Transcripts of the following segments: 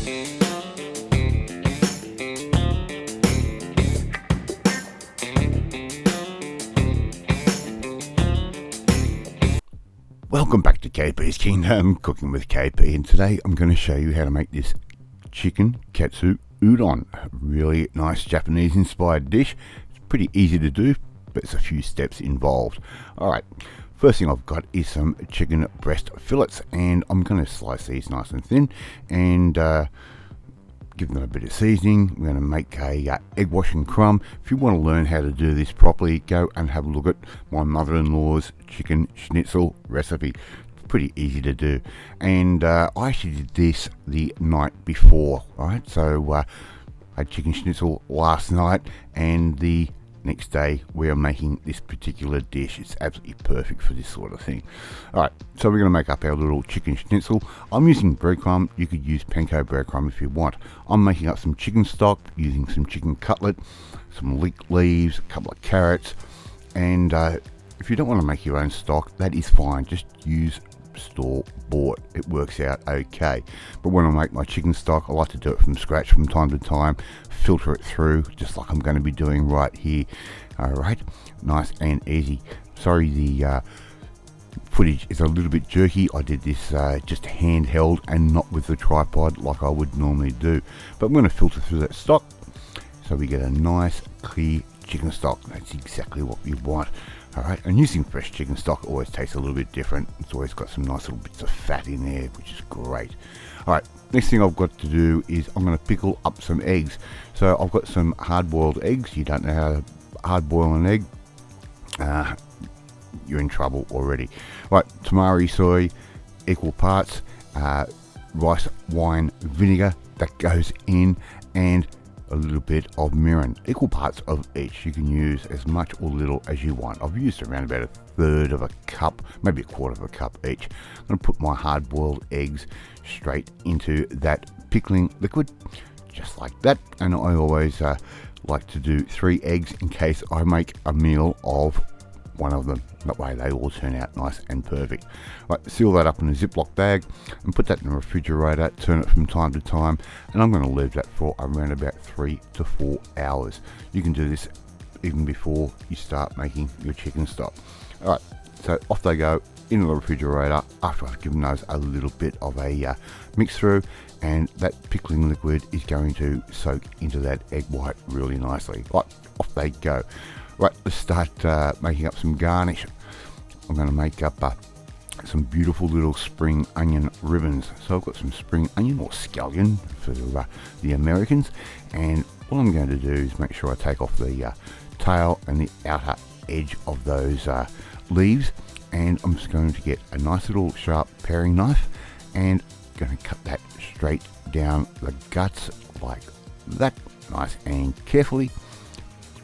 Welcome back to KP's Kingdom, Cooking with KP, and today I'm going to show you how to make this chicken Katsu Udon. A really nice Japanese inspired dish. It's pretty easy to do, but it's a few steps involved. Alright, first thing I've got is some chicken breast fillets, and I'm going to slice these nice and thin and give them a bit of seasoning. We're going to make a egg wash and crumb. If you want to learn how to do this properly, go and have a look at my mother-in-law's chicken schnitzel recipe. It's pretty easy to do, and I actually did this the night before. Right, so I had chicken schnitzel last night, and the next day we are making this particular dish. It's absolutely perfect for this sort of thing. Alright, so we're going to make up our little chicken schnitzel. I'm using breadcrumb. You could use panko breadcrumb if you want. I'm making up some chicken stock using some chicken cutlet, some leek leaves, a couple of carrots, and if you don't want to make your own stock, that is fine. Just use store bought. It works out okay. But when I make my chicken stock, I like to do it from scratch from time to time, filter it through just like I'm going to be doing right here. Alright, nice and easy. Sorry, the footage is a little bit jerky. I did this just handheld and not with the tripod like I would normally do. But I'm going to filter through that stock so we get a nice clear chicken stock. That's exactly what we want. Alright, and using fresh chicken stock always tastes a little bit different. It's always got some nice little bits of fat in there, which is great. Alright, next thing I've got to do is I'm going to pickle up some eggs. So I've got some hard-boiled eggs. You don't know how to hard-boil an egg, you're in trouble already. Right, tamari soy, equal parts, rice wine vinegar that goes in, and a little bit of mirin, equal parts of each. You can use as much or little as you want. I've used around about a third of a cup, maybe a quarter of a cup each. I'm going to put my hard-boiled eggs straight into that pickling liquid, just like that. And I always like to do 3 eggs in case I make a meal of one of them. That way they all turn out nice and perfect. Right, seal that up in a Ziploc bag and put that in the refrigerator. Turn it from time to time, and I'm going to leave that for around about 3 to 4 hours. You can do this even before you start making your chicken stock. Alright, so off they go into the refrigerator after I've given those a little bit of a mix through, and that pickling liquid is going to soak into that egg white really nicely. Right, off they go. Right, let's start making up some garnish. I'm going to make up some beautiful little spring onion ribbons. So I've got some spring onion, or scallion for the Americans, and what I'm going to do is make sure I take off the tail and the outer edge of those leaves, and I'm just going to get a nice little sharp paring knife and going to cut that straight down the guts like that, nice and carefully.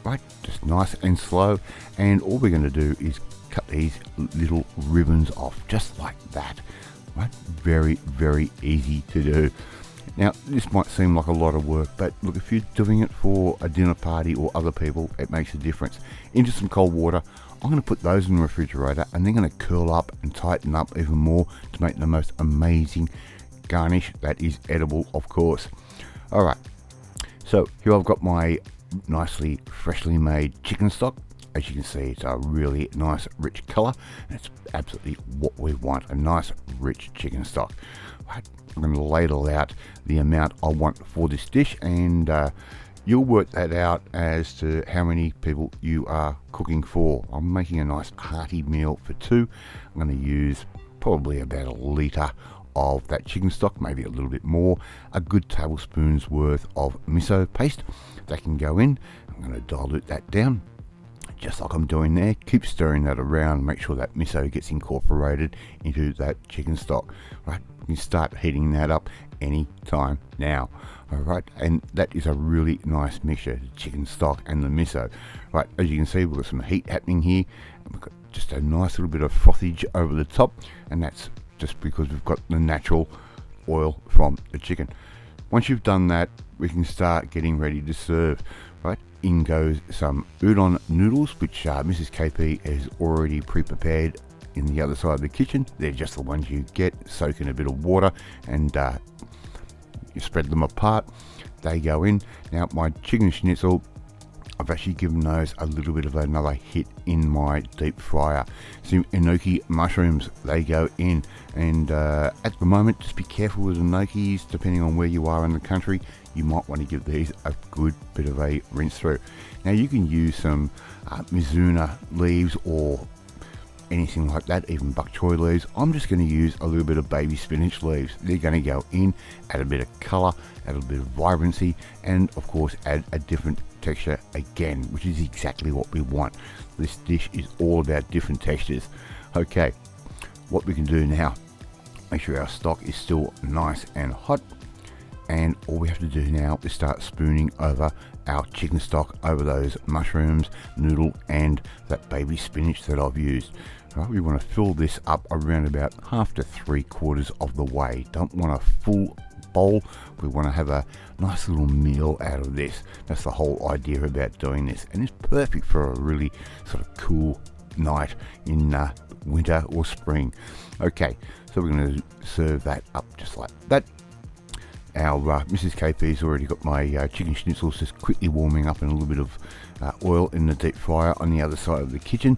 Right, just nice and slow, and all we're going to do is cut these little ribbons off just like that. Right, very, very easy to do. Now, this might seem like a lot of work, but look, if you're doing it for a dinner party or other people, it makes a difference. Into some cold water, I'm going to put those in the refrigerator, and they're going to curl up and tighten up even more to make the most amazing garnish that is edible, of course. Alright, so here I've got my nicely freshly made chicken stock. As you can see, it's a really nice rich color, and it's absolutely what we want, a nice rich chicken stock. Right, I'm going to ladle out the amount I want for this dish, and you'll work that out as to how many people you are cooking for. I'm making a nice hearty meal for 2. I'm going to use probably about 1 litre of that chicken stock, maybe a little bit more. A good tablespoon's worth of miso paste that can go in. I'm going to dilute that down just like I'm doing there. Keep stirring that around, make sure that miso gets incorporated into that chicken stock. Right, you can start heating that up any time now. Alright, and that is a really nice mixture, the chicken stock and the miso. Right, as you can see, we've got some heat happening here, and we've got just a nice little bit of frothiness over the top, and that's just because we've got the natural oil from the chicken. Once you've done that, we can start getting ready to serve. Right, in goes some udon noodles, which Mrs. KP has already pre-prepared in the other side of the kitchen. They're just the ones you get, soak in a bit of water, and You spread them apart, they go in. Now my chicken schnitzel, I've actually given those a little bit of another hit in my deep fryer. Some enoki mushrooms, they go in, and at the moment just be careful with enokis. Depending on where you are in the country, you might want to give these a good bit of a rinse through. Now you can use some mizuna leaves or anything like that, even bok choy leaves. I'm just going to use a little bit of baby spinach leaves. They're going to go in, add a bit of colour, add a bit of vibrancy, and of course add a different texture again, which is exactly what we want. This dish is all about different textures. Okay, what we can do now, make sure our stock is still nice and hot, and all we have to do now is start spooning over our chicken stock over those mushrooms, noodle, and that baby spinach that I've used. Right, we want to fill this up around about 1/2 to 3/4 of the way. Don't want a full bowl. We want to have a nice little meal out of this. That's the whole idea about doing this, and it's perfect for a really sort of cool night in winter or spring. Okay, so we're going to serve that up just like that. Our Mrs. KP's already got my chicken schnitzels just quickly warming up in a little bit of oil in the deep fryer on the other side of the kitchen.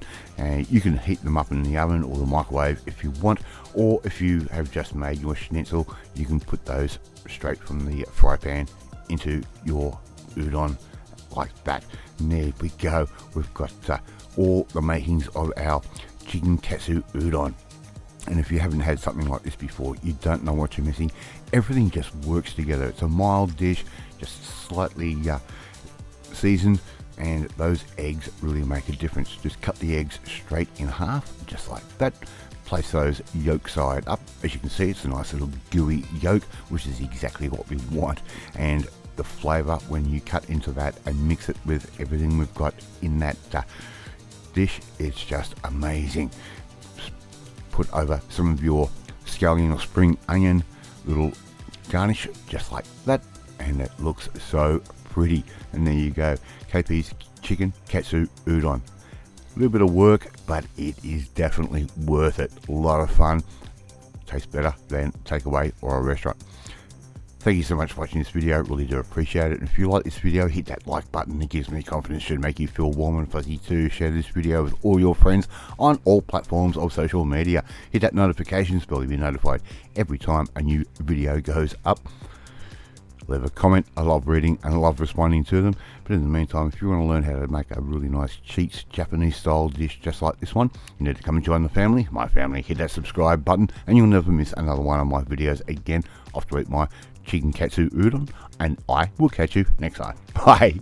You can heat them up in the oven or the microwave if you want, or if you have just made your schnitzel, you can put those straight from the fry pan into your udon like that. And there we go. We've got all the makings of our chicken katsu udon. And if you haven't had something like this before, you don't know what you're missing. Everything just works together. It's a mild dish, just slightly seasoned, and those eggs really make a difference. Just cut the eggs straight in half, just like that. Place those yolk side up. As you can see, it's a nice little gooey yolk, which is exactly what we want. And the flavour when you cut into that and mix it with everything we've got in that dish, it's just amazing. Put over some of your scallion or spring onion, little garnish just like that, and it looks so pretty. And there you go, KP's chicken katsu udon. A little bit of work, but it is definitely worth it. A lot of fun. Tastes better than takeaway or a restaurant. Thank you so much for watching this video, really do appreciate it. And if you like this video, hit that like button. It gives me confidence, should make you feel warm and fuzzy too. Share this video with all your friends on all platforms of social media. Hit that notifications bell to be notified every time a new video goes up. Leave a comment. I love reading and I love responding to them. But in the meantime, if you want to learn how to make a really nice cheats Japanese style dish just like this one, you need to come and join the family, my family. Hit that subscribe button and you'll never miss another one of my videos again. Off to eat my chicken katsu udon, and I will catch you next time. Bye.